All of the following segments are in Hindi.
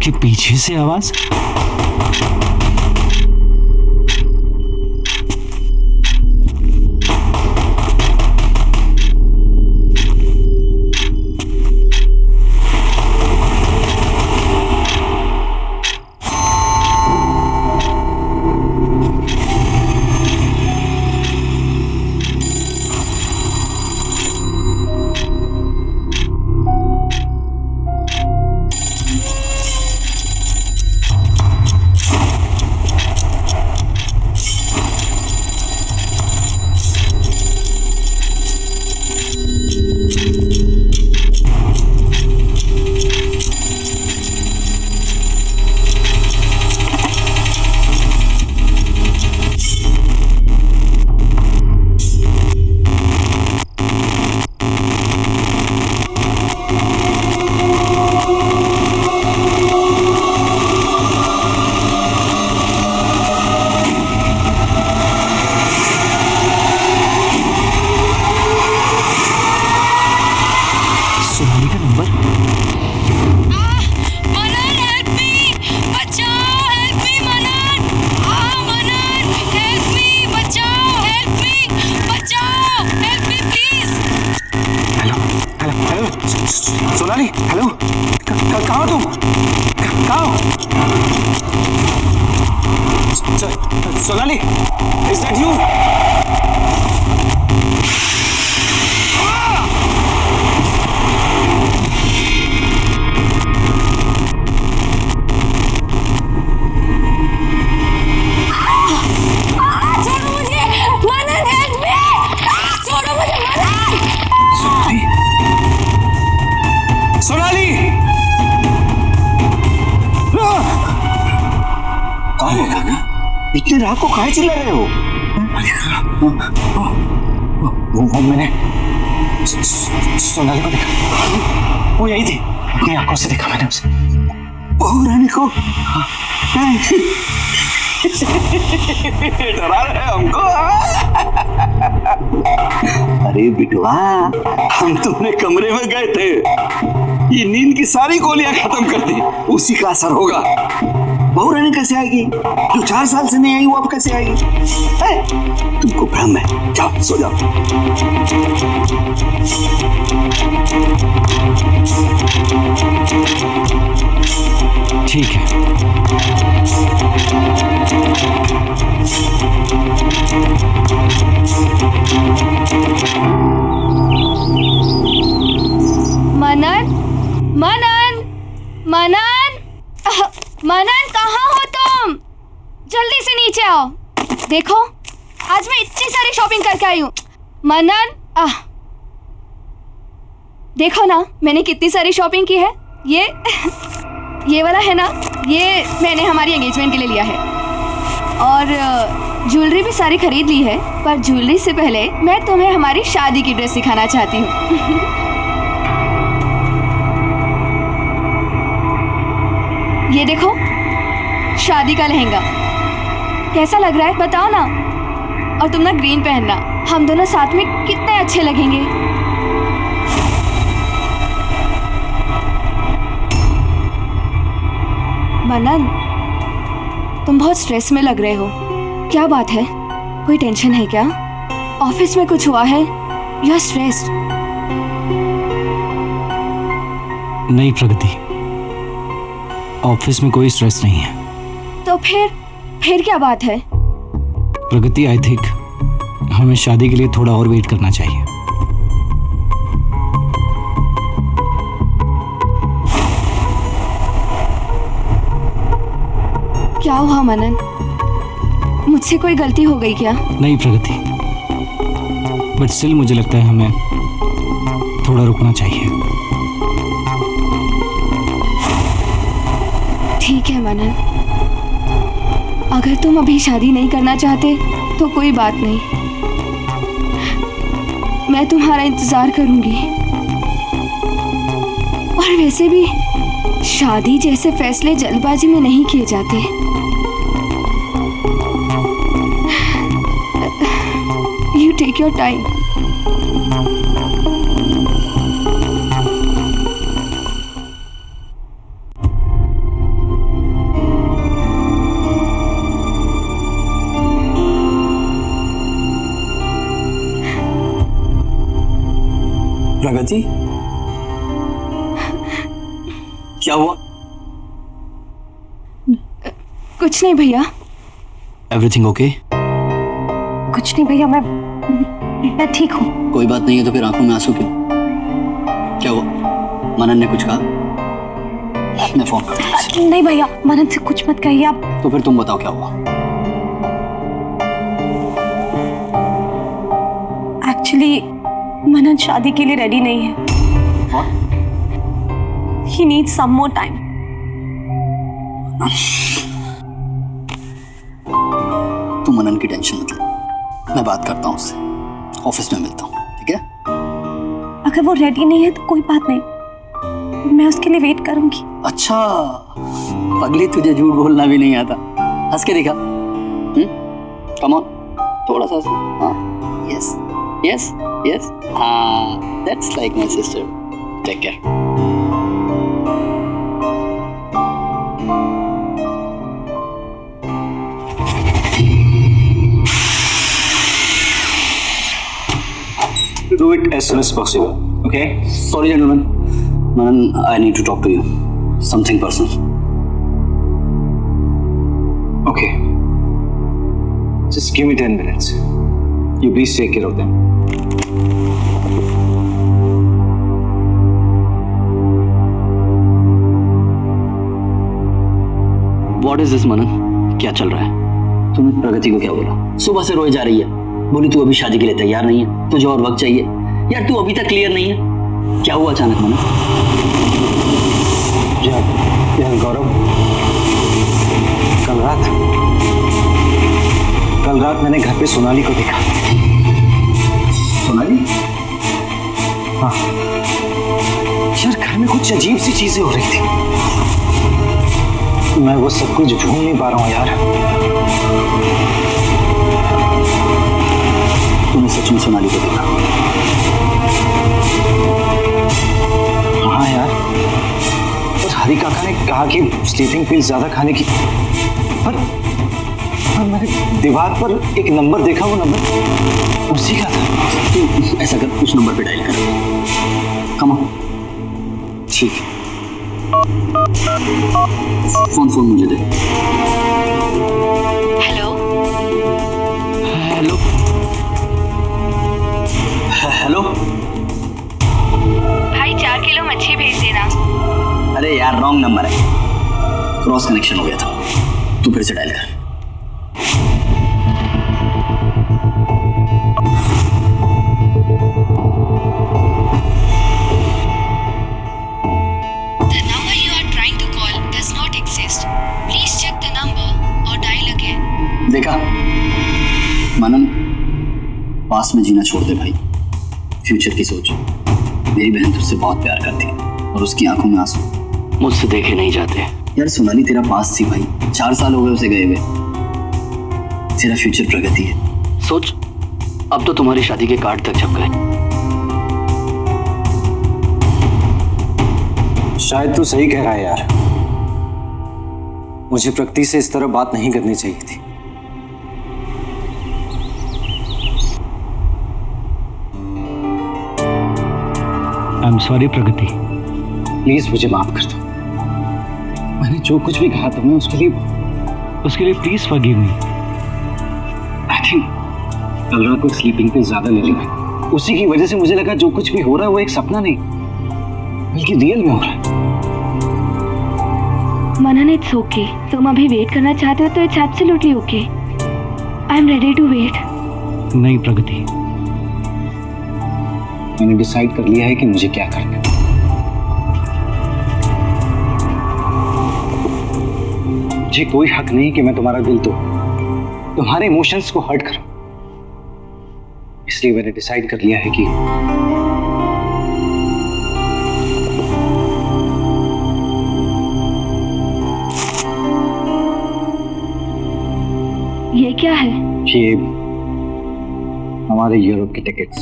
इसके पीछे से आवाज। सोनाली, हेलो, कहाँ हो तुम? कहाँ हो? Sonali, is that you? Sonali, इतनी रात को काहे चिल्ला रहे हो? वो मैंने सोनाली को देखा, वो यही थी, अपनी आंखों से देखा मैंने उसे। बहू रानी को डरा रहे हमको। अरे बिटवा, हम तुम्हारे कमरे में गए थे, ये नींद की सारी गोलियां खत्म कर दी, उसी का असर होगा। बहू रानी कैसे आएगी? जो 4 साल से नहीं आई वो अब कैसे आएगी? तुमको भ्रम है, जाओ सो जाओ। ठीक है। मनन, मनन, मनन, मनन, कहाँ हो तुम? जल्दी से नीचे आओ। देखो, आज मैं इतनी सारी शॉपिंग करके आई हूँ। मनन, देखो ना, मैंने कितनी सारी शॉपिंग की है। ये वाला है ना, ये मैंने हमारी एंगेजमेंट के लिए लिया है। और ज्वेलरी भी सारी खरीद ली है, पर ज्वेलरी से पहले मैं तुम्हें हमारी शादी की ड्रेस सिखाना चाहती हूँ। ये देखो, शादी का लहंगा कैसा लग रहा है बताओ ना। और तुम ना ग्रीन पहनना, हम दोनों साथ में कितने अच्छे लगेंगे। मनन, तुम बहुत स्ट्रेस में लग रहे हो, क्या बात है? कोई टेंशन है क्या? ऑफिस में कुछ हुआ है? You are stressed? नहीं प्रगति, ऑफिस में कोई स्ट्रेस नहीं है। तो फिर क्या बात है? प्रगति, आई थिंक हमें शादी के लिए थोड़ा और वेट करना चाहिए। क्या हुआ मनन? मुझसे कोई गलती हो गई क्या? नहीं प्रगति, बट स्टिल मुझे लगता है हमें थोड़ा रुकना चाहिए। ठीक है मनन, अगर तुम अभी शादी नहीं करना चाहते तो कोई बात नहीं, मैं तुम्हारा इंतजार करूंगी। और वैसे भी शादी जैसे फैसले जल्दबाजी में नहीं किए जाते। You take your time. प्रगति, क्या हुआ? कुछ नहीं भैया, एवरीथिंग ओके? कुछ नहीं भैया, मैं ठीक हूँ। कोई बात नहीं है तो फिर आंखों में आंसू क्यों? क्या हुआ? मनन ने कुछ कहा? मैं फोन करता हूँ। नहीं भैया, मनन से कुछ मत कहिए आप। तो फिर तुम बताओ क्या हुआ? एक्चुअली मनन शादी के लिए रेडी नहीं है। What? He needs some more time. तू मनन की टेंशन मत ले, मैं बात करता हूँ उससे, ऑफिस में मिलता हूँ, ठीक है? अगर वो रेडी नहीं है तो कोई बात नहीं, मैं उसके लिए वेट करूंगी। अच्छा, पगली तुझे झूठ बोलना भी नहीं आता, हंस के दिखा। कम ऑन, थोड़ा सा हंस। हाँ, यस यस यस, हाँ, that's like my sister. Take care. Do it as soon as possible, okay? Sorry, gentlemen. Manan, I need to talk to you. Something personal. Okay. Just give me 10 minutes. You please take care of them. What is this, Manan? क्या चल रहा है? तूने प्रगति को क्या बोला? सुबह से रोए जा रही है, बोली तू अभी शादी के लिए तैयार नहीं है, तुझे और वक्त चाहिए। यार तू अभी तक क्लियर नहीं है, क्या हुआ अचानक मनन? यार गौरव, कल रात मैंने घर पे सोनाली को देखा। सोनाली? हाँ यार, घर में कुछ अजीब सी चीजें हो रही थी, मैं वो सब कुछ भूल नहीं पा रहा हूँ यार। तूने सच में सोनाली को देखा? हाँ यार, और हरी काका ने कहा कि स्लीपिंग पिल ज्यादा खाने की, पर मैंने दीवार पर एक नंबर देखा, वो नंबर उसी का था। तू ऐसा कर, उस नंबर पे डायल कर। Come on. ठीक है, फोन मुझे दे। हेलो हेलो हेलो भाई, 4 किलो मच्छी भेज देना। अरे यार, रॉन्ग नंबर है, क्रॉस कनेक्शन हो गया था। तू फिर से डायल कर। The number you are trying to call does not exist. Please check the number or dial again. देखा मनन, पास में जीना छोड़ दे भाई, फ्यूचर की सोच। मेरी बहन तुझसे बहुत प्यार करती है और उसकी आंखों में आंसू मुझसे देखे नहीं जाते। यार सोनाली तेरा पास थी भाई, 4 साल हो गए उसे गए हुए। तेरा फ्यूचर प्रगति है, सोच अब तो तुम्हारी शादी के कार्ड तक छप गए। शायद तू सही कह रहा है यार, मुझे प्रगति से इस तरह बात नहीं करनी चाहिए थी। I am sorry Pragati. Please मुझे माफ कर दो, मैंने जो कुछ भी कहा तुम्हें उसके लिए please forgive me. I think कल रात को स्लीपिंग पिल ज्यादा ले ली मैं, उसी की वजह से मुझे लगा जो कुछ भी हो रहा है वो एक सपना नहीं बल्कि रियल में हो रहा है। Manan, it's okay. तुम अभी वेट करना चाहते हो तो it's absolutely okay. I am ready to wait. नहीं प्रगति, मैंने डिसाइड कर लिया है कि मुझे क्या करना है। मुझे कोई हक नहीं कि मैं तुम्हारा दिल तोड़, तुम्हारे इमोशंस को हर्ट करूं। इसलिए मैंने डिसाइड कर लिया है कि ये क्या है? ये हमारे यूरोप की टिकट्स।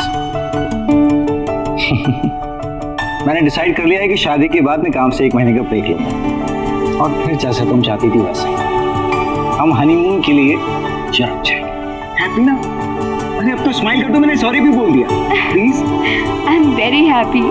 मैंने डिसाइड कर लिया है कि शादी के बाद मैं काम से 1 महीने का ब्रेक लूंगा और फिर जैसे तुम चाहती थी वैसे हम हनीमून के लिए यूरोप जाएंगे। हैप्पी ना? अरे अब तो स्माइल कर दो, मैंने सॉरी भी बोल दिया। Please. I am very happy.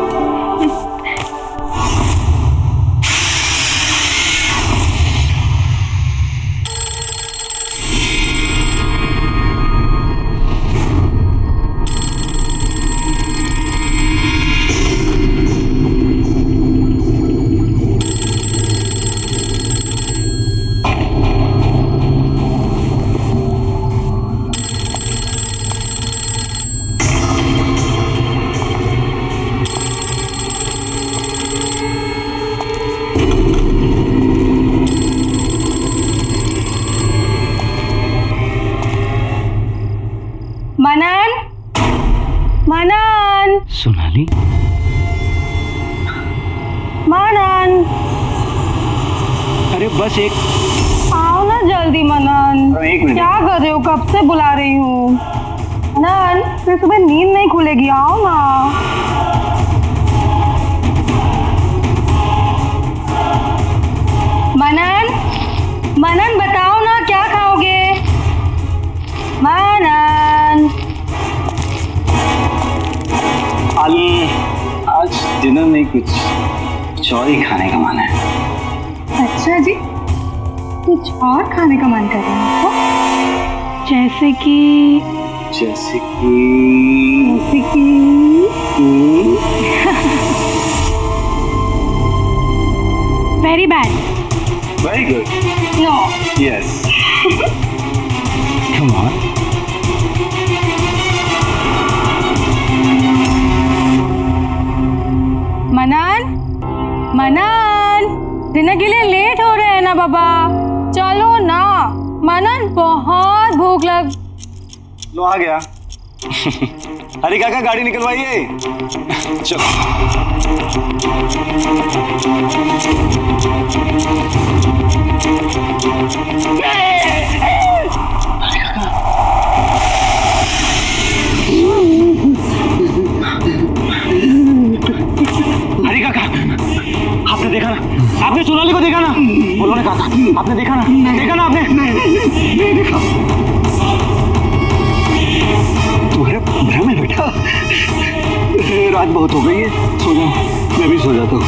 Manan, Manan, Sonali, Manan, अरे बस एक आओ ना जल्दी मनन। एक मिनट। क्या कर रहे हो? कब से बुला रही हूँ। मनन, फिर सुबह नींद नहीं खुलेगी, आओ ना। मनन, मनन बताओ ना क्या खाओगे? मनन। आज डिनर में कुछ और ही खाने का मन है। अच्छा जी, कुछ और खाने का मन कर रहा है आपको? जैसे कि very bad. Very good. No. Yes. Come on. Manan, Manan, dinner के लिए लेट हो रहे हैं ना बाबा, चलो ना। मनन, बहुत भूख लग। लो आ गया। हरी काका गाड़ी निकलवाइए। चलो। हरी काका, आपने देखा ना? आपने सोनाली को देखा ना? बोलो ना काका, आपने देखा ना? देखा ना आपने? नहीं देखा। तुम्हारे भ्रम है बेटा। रात बहुत हो गई है, सो जाओ। मैं भी सो जाता हूँ।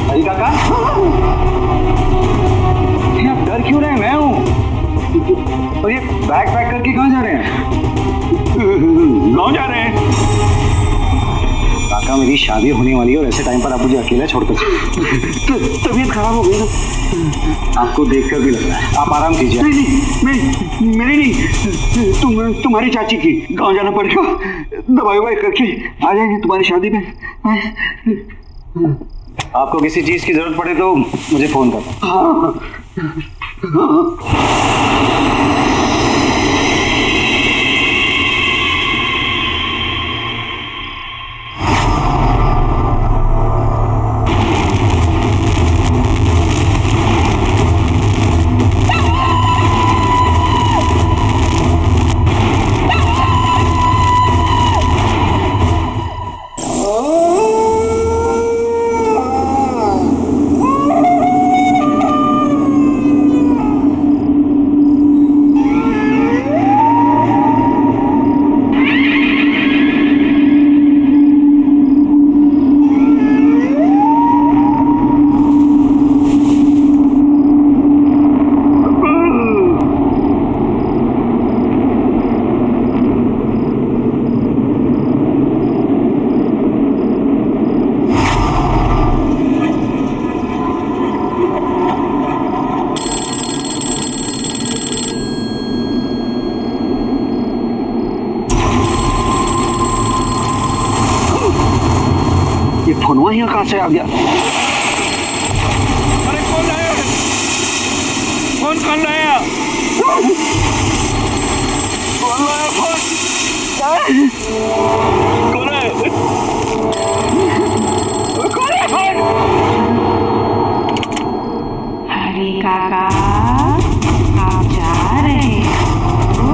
हरी काका, आप डर क्यों रहे हैं? मैं हूँ। और ये बैग पैक करके कहाँ जा रहे हैं? गाँव जा रहे हैं। काका, मेरी शादी होने वाली है और ऐसे टाइम पर आप मुझे अकेला छोड़कर तबीयत खराब हो गई ना। आपको देखकर भी लग रहा है। आप आराम कीजिए। नहीं, मेरी नहीं, तुम्हारी चाची की। गाँव जाना पड़ेगा, दवाई ववाई करके आ जाएंगे तुम्हारी शादी में। आपको किसी चीज की जरूरत पड़े तो मुझे फोन कर। हाँ। फोनवा यहाँ कहाँ से आ गया? अरे कौन लाया? फोन कौन लाया? कौन लाया फोन? कौन है? कौन है फोन? काका आप जा रहे हो?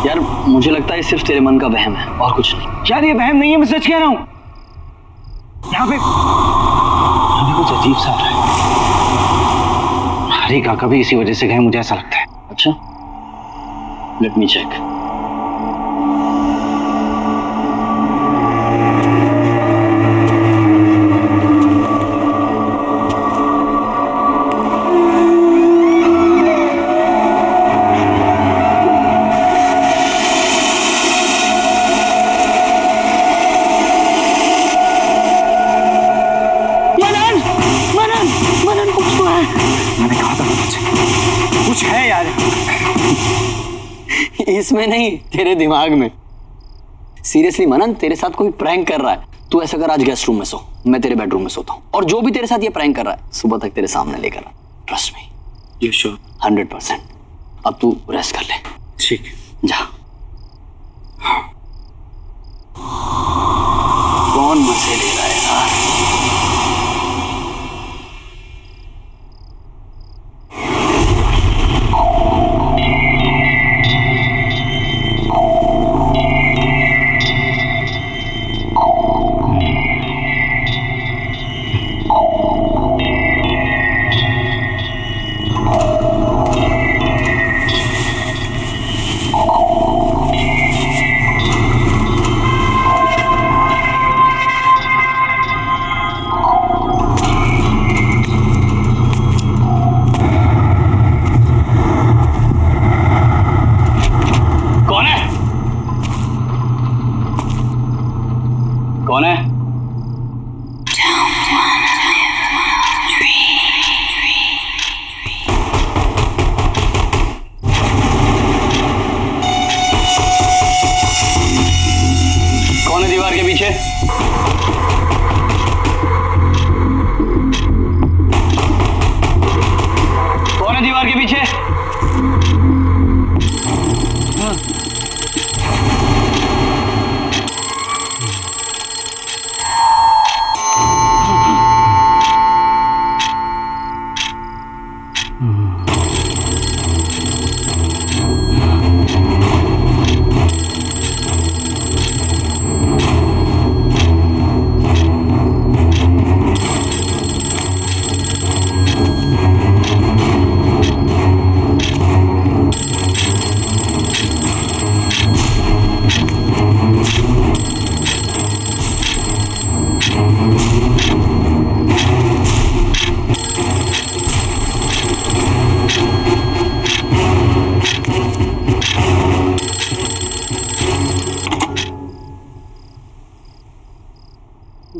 यार मुझे लगता है सिर्फ तेरे मन का वहम है और कुछ नहीं। यार ये वहम नहीं है, मैं सच कह रहा हूँ। यहाँ पे कुछ अजीब सा हो रहा है। हरी काका भी इसी वजह से गए, मुझे ऐसा लगता है। अच्छा, लेट मी चेक। कुछ है यार। इसमें नहीं, तेरे दिमाग में। सीरियसली मनन, तेरे साथ कोई प्रैंक कर रहा है। तू ऐसा कर, आज गेस्ट रूम में सो, मैं तेरे बेडरूम में सोता हूँ, और जो भी तेरे साथ ये प्रैंक कर रहा है सुबह तक तेरे सामने लेकर आ। Trust me. You sure? 100%। अब तू रेस्ट कर ले। ठीक, जा। कौन मजे ले रहा है यार?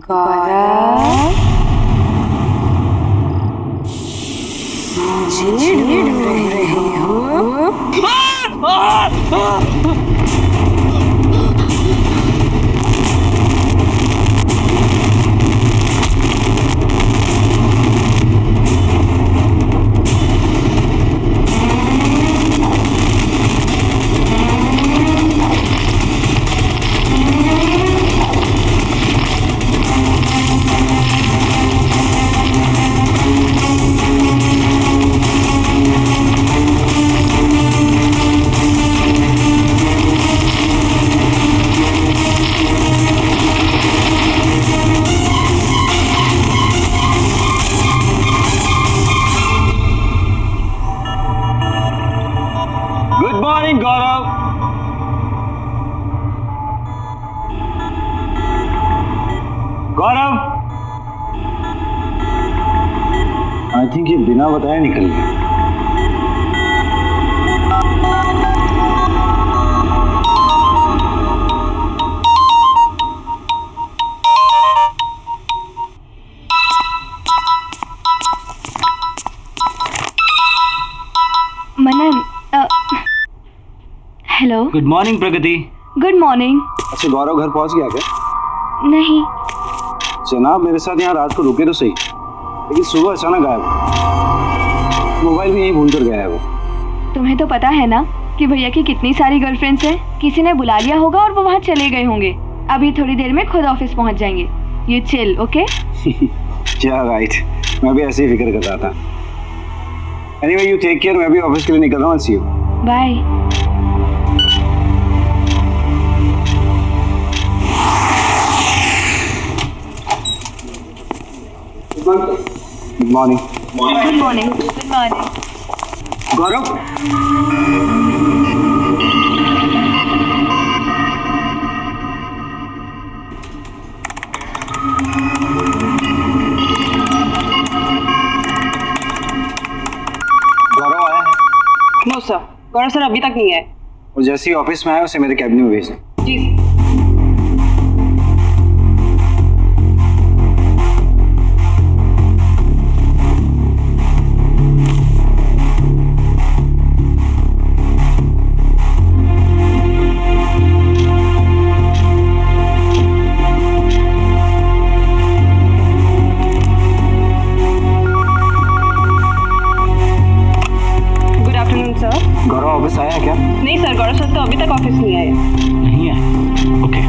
गौरव मुझे ढूंढ रहे हो? Good morning Gaurav. Gaurav, I think ये बिना बताए निकल गया। Manan, hello. Good morning Pragati. Good morning. अच्छा गौरव घर पहुंच गया क्या? नहीं, जनाब मेरे साथ यहाँ रात को रुके तो सही, लेकिन सुबह अचानक गायब। मोबाइल भी यहीं भूल कर गया है वो। तुम्हें तो पता है ना कि भैया की कितनी सारी गर्लफ्रेंड्स हैं। किसी ने बुला लिया होगा और वो वहाँ चले गए होंगे। अभी थोड़ी देर में खुद ऑफिस पहुँच जाएंगे। You chill, okay? क्या राइट, मैं भी ऐसे ही फिक्र कर रहा था। एनीवे यू टेक केयर, मैं भी ऑफिस के लिए निकल रहा हूँ। See you. Bye. Good morning. Good morning. Good morning. Gaurav, Gaurav आया है? नो सर, गौरव सर अभी तक नहीं आए। वो जैसे ही ऑफिस में आया उसे मेरे कैबिन में भेज दें। जी। Good afternoon sir. Gaurav office आया है क्या? नहीं सर, गौरव सर तो अभी तक ऑफिस नहीं आए। नहीं है। ओके।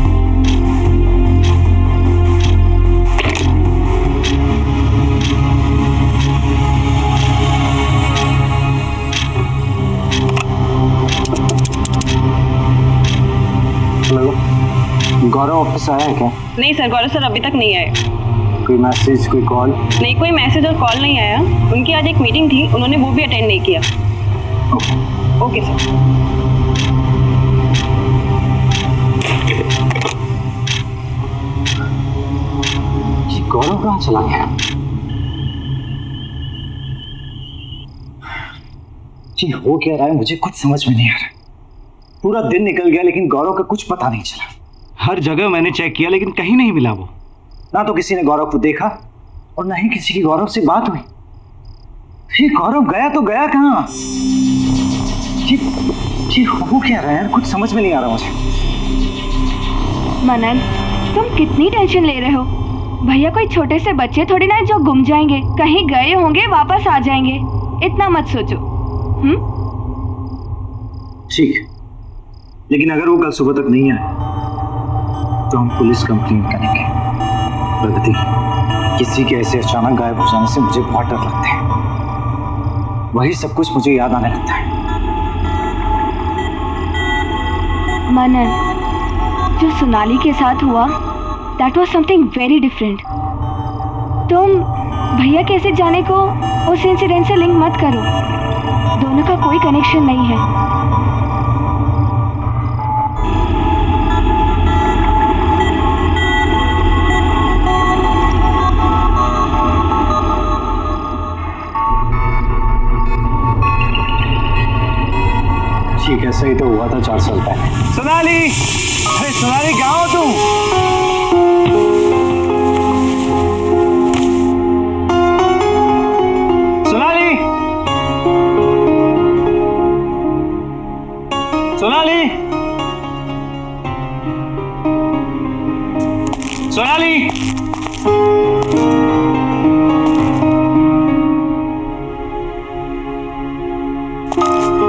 हेलो, गौरव ऑफिस आया है क्या? नहीं सर, गौरव सर अभी तक नहीं आए। कोई मैसेज, कोई कॉल? नहीं, कोई मैसेज और कॉल नहीं आया। उनकी आज एक मीटिंग थी, उन्होंने वो भी अटेंड नहीं किया। Okay sir. ये गौरव कहाँ चला गया? जी हो क्या रहा है मुझे कुछ समझ में नहीं आ रहा। पूरा दिन निकल गया लेकिन गौरव का कुछ पता नहीं चला। हर जगह मैंने चेक किया लेकिन कहीं नहीं मिला वो। ना तो किसी ने गौरव को देखा और ना ही किसी की गौरव से बात हुई। ये गौरव गया तो गया कहाँ? ये हो क्या रहा है यार, कुछ समझ में नहीं आ रहा मुझे। मनन, तुम कितनी टेंशन ले रहे हो? भैया कोई छोटे से बच्चे थोड़ी ना है जो गुम जाएंगे। कहीं गए होंगे, वापस आ जाएंगे। इतना मत सोचो। ठीक, लेकिन अगर वो कल सुबह तक नहीं आए तो हम पुलिस कंप्लेन करेंगे। प्रगति, किसी के ऐसे अचानक गायब हो जाने से मुझे बहुत डर लगता है। वही सब कुछ मुझे याद आने लगता है। मनन, जो सोनाली के साथ हुआ, that was something very different. तुम भैया कैसे जाने को उस इंसिडेंट से लिंक मत करो। दोनों का कोई कनेक्शन नहीं है। ठीक है, सही तो हुआ था 4 साल पहले। सोनाली, अरे सोनाली कहाँ हो तुम? सोनाली, सोनाली,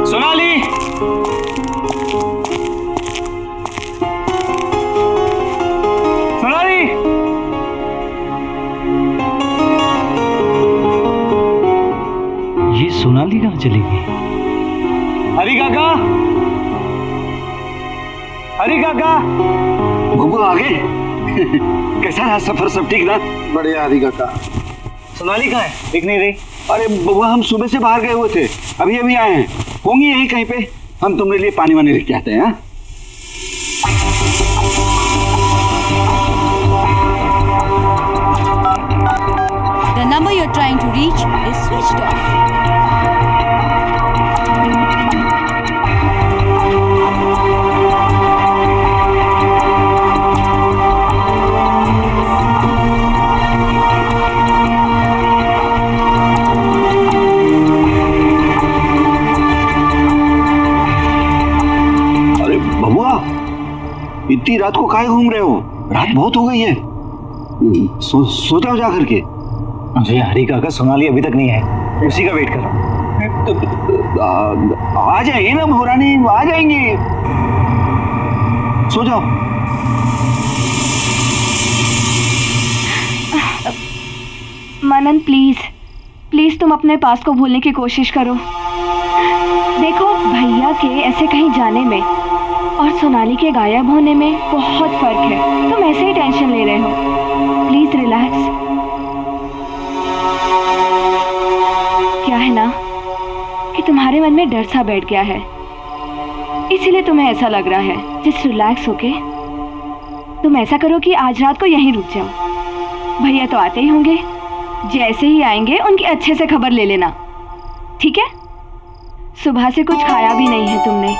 सोनाली, सोनाली, ये सोनाली कहाँ चली गई? हरी काका, हरी काका, बबू आ गए। कैसा रहा सफर, सब ठीक ना? बढ़िया हरी काका। सोनाली कहाँ है? दिख नहीं रही। अरे बबुआ हम सुबह से बाहर गए हुए थे, अभी अभी आए हैं, होंगी यहीं कहीं पे। हम तुम्हारे लिए पानी वानी लेके आते हैं। हाँ? The number you're trying to reach is switched off. अरे बबुआ, इतनी रात को काहे घूम रहे हो? रात बहुत हो गई है। सो जाओ जा करके। मुझे हरी काका सोनाली अभी तक नहीं है, उसी का वेट कर रहा हूँ। आ जाएंगे ना भोरानी, आ जाएंगे। सो जाओ। मनन प्लीज प्लीज तुम अपने पास को भूलने की कोशिश करो। देखो भैया के ऐसे कहीं जाने में और सोनाली के गायब होने में बहुत फर्क है। तुम ऐसे ही टेंशन ले रहे हो, प्लीज रिलैक्स। क्या है ना कि तुम्हारे मन में डर सा बैठ गया है, इसीलिए तुम्हें ऐसा लग रहा है। जस्ट रिलैक्स होके तुम ऐसा करो कि आज रात को यहीं रुक जाओ। भैया तो आते ही होंगे, जैसे ही आएंगे उनकी अच्छे से खबर ले लेना, ठीक है? सुबह से कुछ खाया भी नहीं है तुमने।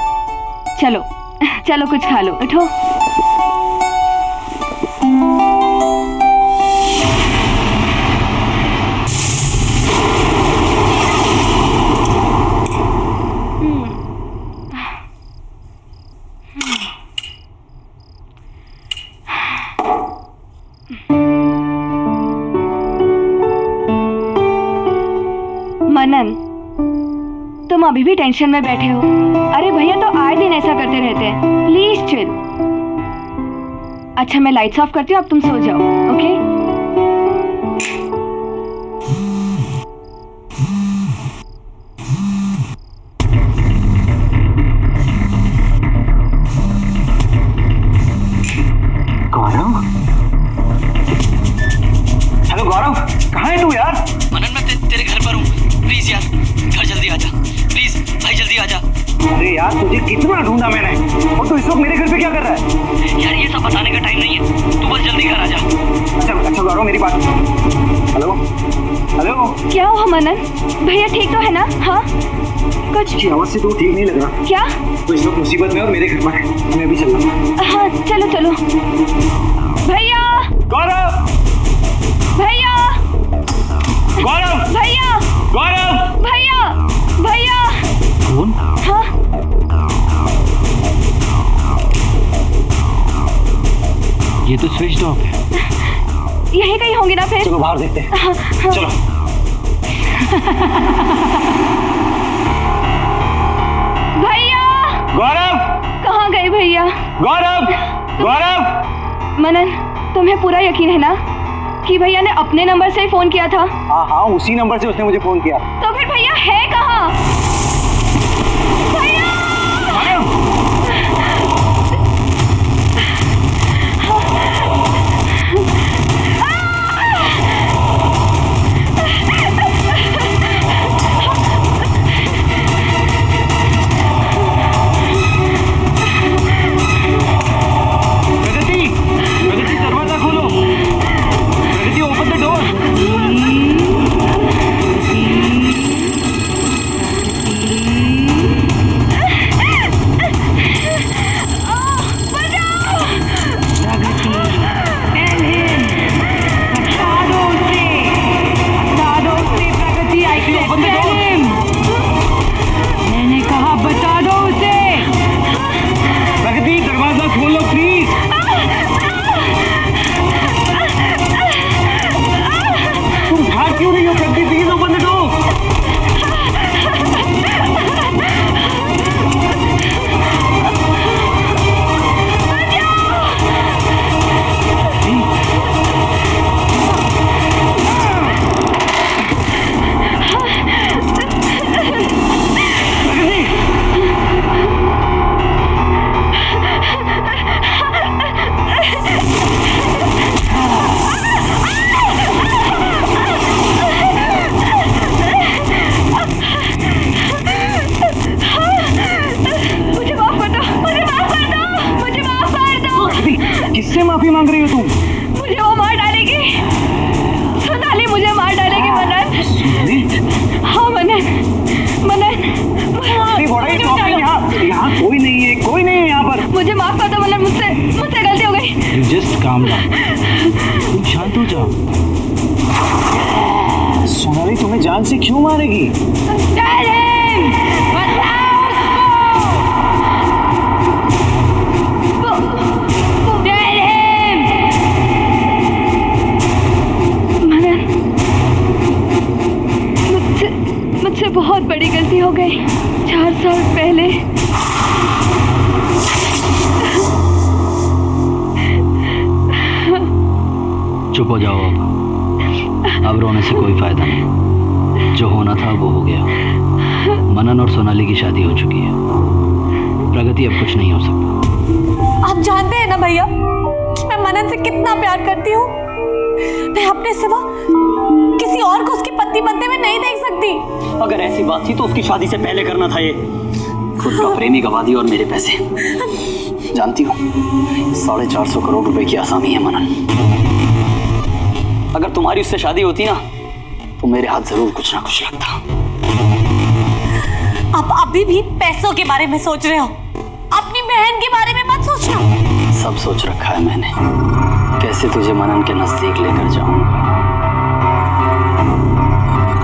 चलो चलो कुछ खा लो, उठो। मनन, तुम अभी भी टेंशन में बैठे हो। अरे भैया तो आए दिन ऐसा करते रहते हैं, प्लीज चिल। अच्छा मैं लाइट्स ऑफ करती हूँ, अब तुम सो जाओ, ओके? गौरव, हेलो गौरव, कहाँ है तू यार? मनन मैं तेरे घर पर हूँ, प्लीज यार घर जल्दी आ जा, प्लीज भाई जल्दी आ जा। अरे यार तुझे कितना ढूंढा मैंने, और तू इस वक्त मेरे घर पे क्या कर रहा है? यार ये सब बताने का टाइम नहीं है, तू बस जल्दी घर आ जा। अच्छा गौरव मेरी बात, हेलो हेलो, क्या हुआ मनन? भैया ठीक तो है ना? हाँ कुछ की आवाज से तू ठीक नहीं लग रहा। क्या? तो इस वक्त मुसीबत में और मेरे घर पर है, मैं अभी चल रहा हूँ। हाँ चलो चलो। भैया, गौरव, भैया, गौरव, भैया, गौरव, भैया, भैया। कौन? हाँ ये तो स्विच ऑफ है। यही कहीं होंगे ना फिर। चलो बाहर देखते हैं। हाँ, हाँ। चलो। भैया, गौरव, कहाँ गए भैया? गौरव, गौरव। मनन, तुम्हें पूरा यकीन है ना कि भैया ने अपने नंबर से ही फोन किया था? हाँ उसी नंबर से उसने मुझे फोन किया। तो फिर भैया है कहाँ? भैया! प्रगति दरवाजा खोलो। प्रगति ओपन द डोर। यहाँ कोई नहीं है, कोई नहीं है यहाँ पर। मुझे माफ कर दो मनन, मुझसे गलती हो गई। जस्ट काम डाउन, तुम शांत हो जाओ। सोनाली तुम्हें जान से क्यों मारेगी? Tell him! बताओ उसको! Tell him! मनन, मुझसे बहुत बड़ी गलती हो गई 4 साल पहले। चुप हो जाओ अब रोने से कोई फायदा नहीं। जो होना था वो हो गया। मनन और सोनाली की शादी हो चुकी है। प्रगति अब कुछ नहीं हो सकता। आप जानते हैं ना भैया कि मैं मनन से कितना प्यार करती हूँ। मैं अपने सिवा किसी और को उसकी पत्नी बनते हुए नहीं देख सकती। अगर ऐसी बात थी तो उसकी शादी से पहले करना था। ये खुद का प्रेमी गवा दिया और मेरे पैसे। जानती हो 450 करोड़ रुपए की आसामी है मनन। अगर तुम्हारी उससे शादी होती ना तो मेरे हाथ जरूर कुछ ना कुछ लगता। आप अभी भी पैसों के बारे में सोच रहे हो, अपनी बहन के बारे में मत सोचना। सब सोच रखा है मैंने, कैसे तुझे मनन के नजदीक लेकर जाऊंगा।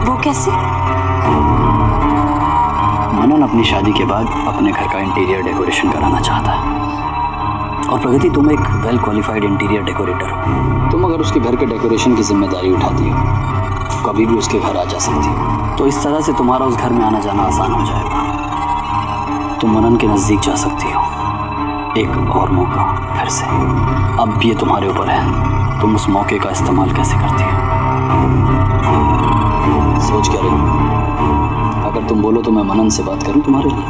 वो कैसे? मनन अपनी शादी के बाद अपने घर का इंटीरियर डेकोरेशन कराना चाहता है। और प्रगति तुम एक वेल क्वालिफाइड इंटीरियर डेकोरेटर हो। तुम अगर उसके घर के डेकोरेशन की जिम्मेदारी उठाती हो तो कभी भी उसके घर आ जा सकती हो। तो इस तरह से तुम्हारा उस घर में आना जाना आसान हो जाएगा। तुम मनन के नजदीक जा सकती हो। एक और मौका फिर से। अब ये तुम्हारे ऊपर है, तुम उस मौके का इस्तेमाल कैसे करती हो। सोच क्या रही हो? अगर तुम बोलो तो मैं मनन से बात करूं तुम्हारे लिए।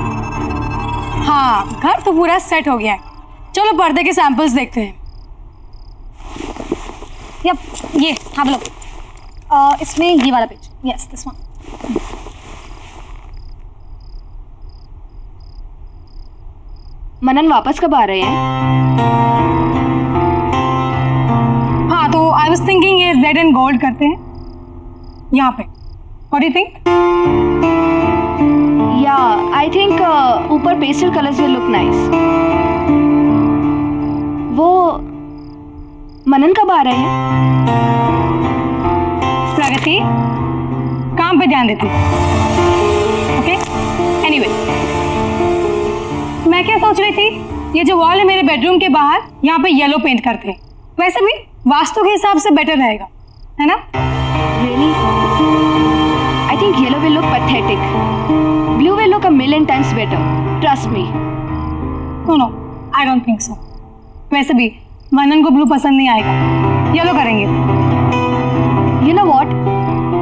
हाँ, घर तो पूरा सेट हो गया है। चलो पर्दे के सैंपल्स देखते हैं। यप, ये हाँ बोलो। इसमें ये वाला पेज, यस दिस वन। मनन वापस कब आ रहे हैं? हाँ, तो आई वाज थिंकिंग ये रेड एंड गोल्ड करते हैं यहाँ पे। What do you think? या आई थिंक ऊपर pastel colours will look nice. वो मनन कब आ रहे हैं? प्रगति, काम पे ध्यान देती। ओके, एनीवे, मैं क्या सोच रही थी, ये जो वॉल है मेरे बेडरूम के बाहर, यहाँ पे येलो पेंट करते हैं। वैसे भी वास्तु के हिसाब से बेटर रहेगा, है ना? Really? I think yellow will look pathetic. Blue will look a million times better. Trust me. No, I don't think so. वैसे भी मनन को ब्लू पसंद नहीं आएगा, येलो करेंगे। You know what?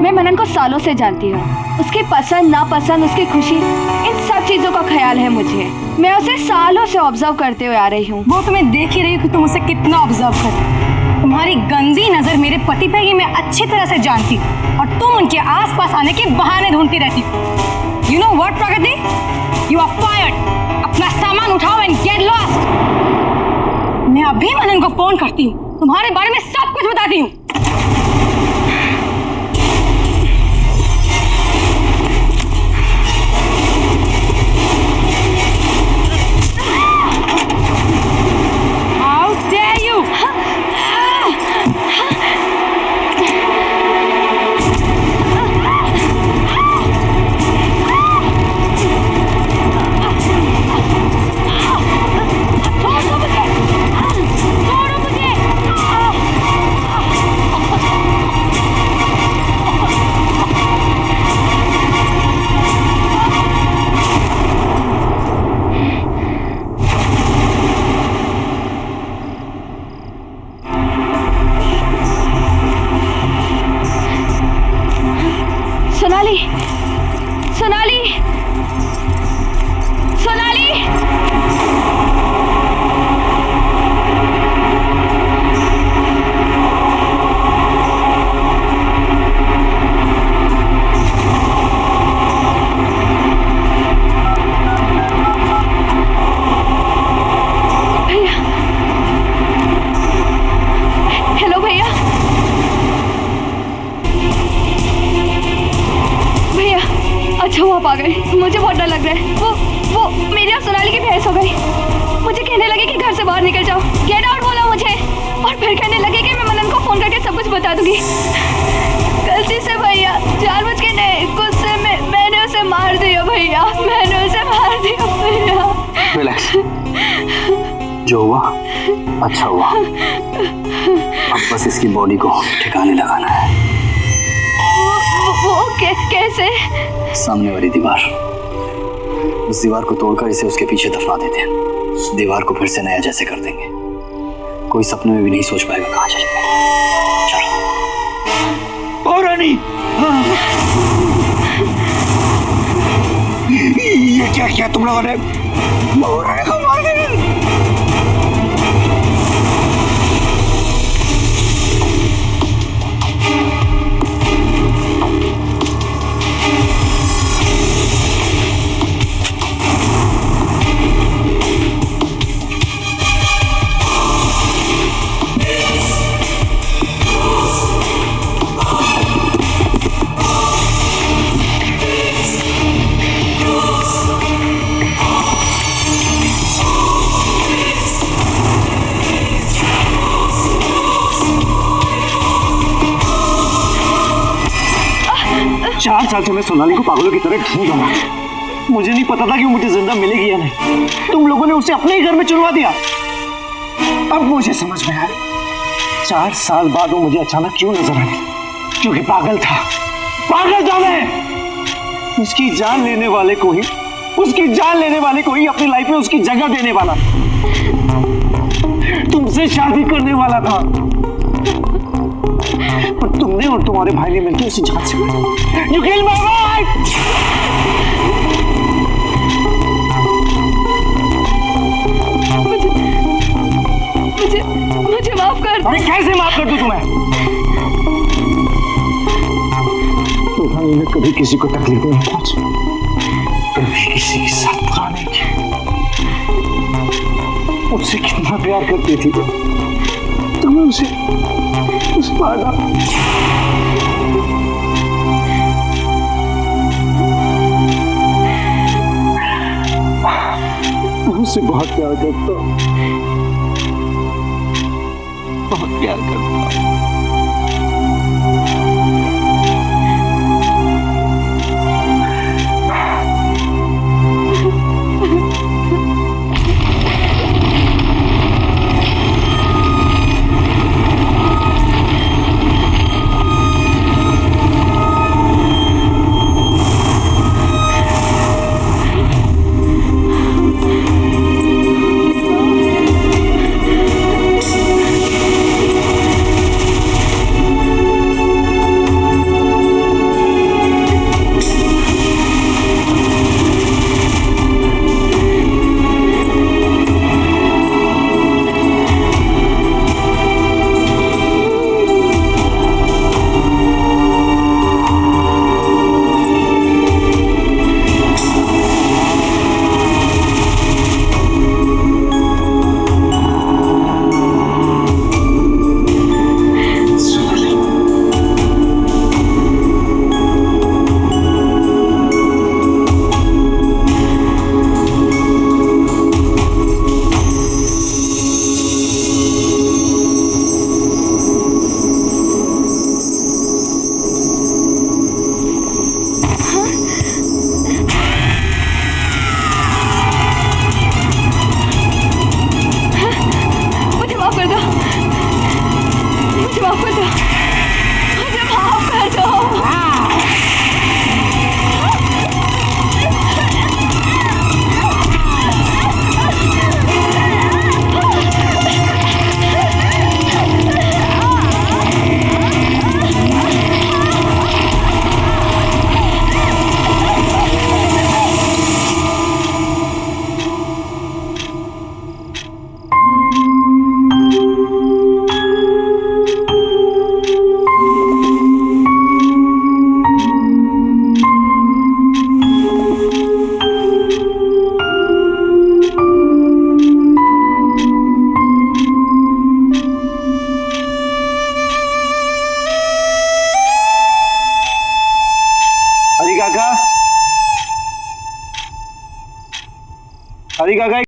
मैं मनन को सालों से जानती हूँ। उसकी पसंद नापसंद, उसकी खुशी, इन सब चीजों का ख्याल है मुझे। मैं उसे सालों से ऑब्जर्व करते हुए आ रही हूँ। वो तुम्हें देख ही रही हूँ कि तुम उसे कितना ऑब्जर्व कर। तुम्हारी गंदी नजर मेरे पति पे ये मैं अच्छी तरह से जानती हूँ, और तुम उनके आसपास आने के बहाने ढूंढती रहती हो। You know what, Pragati? You are fired. अपना सामान उठाओ and get lost. मैं अभी मनन को फोन करती हूँ, तुम्हारे बारे में सब कुछ बताती हूँ। How dare you? छोड़ो मुझे! बाहर निकल जाओ। गेट आउट बोला मुझे, और फिर कहने लगे कि मैं मनन को फोन करके सब कुछ बता दूंगी। गलती से भैया, जानबूझ के नहीं, गुस्से में मैंने उसे मार दिया भैया, मैंने उसे मार दिया भैया। रिलैक्स, जो हुआ अच्छा हुआ। अब बस इसकी बॉडी को ठिकाने लगाना है। वो कैसे? सामने वाली दीवार, उस दीवार को तोड़कर इसे उसके पीछे दफना देते हैं। दीवार को फिर से नया जैसे कर देंगे, कोई सपने में भी नहीं सोच पाएगा कहाँ चले गए। चलो। और रानी, हाँ। ये क्या किया तुम लोगों ने? बहुरानी को मार दिया। चार साल से मैं सोनाली को पागलों की तरह ढूंढ रहा था। मुझे नहीं पता था कि वो मुझे जिंदा मिलेगी या नहीं। तुम लोगों ने उसे अपने ही घर में चुनवा दिया। अब मुझे समझ में आया, 4 साल बाद वो मुझे अचानक क्यों नजर आई। क्योंकि पागल था, पागल था मैं। उसकी जान लेने वाले को ही, उसकी जान लेने वाले को ही अपनी लाइफ में उसकी जगह देने वाला, तुमसे शादी करने वाला था। पर तुमने और तुम्हारे भाई ने मिलकर उसे जान से मारा। You killed my wife! मुझे माफ कर। अरे कैसे माफ कर दूं तुम्हें? तुम्हारी ने कभी किसी को तकलीफ नहीं पहुंची, कभी किसी के साथ बुरा नहीं किया। उससे कितना प्यार करती थी तुम्हें, उसे मारा। उससे बहुत प्यार करता हूं, बहुत प्यार करता हूं। हरी काका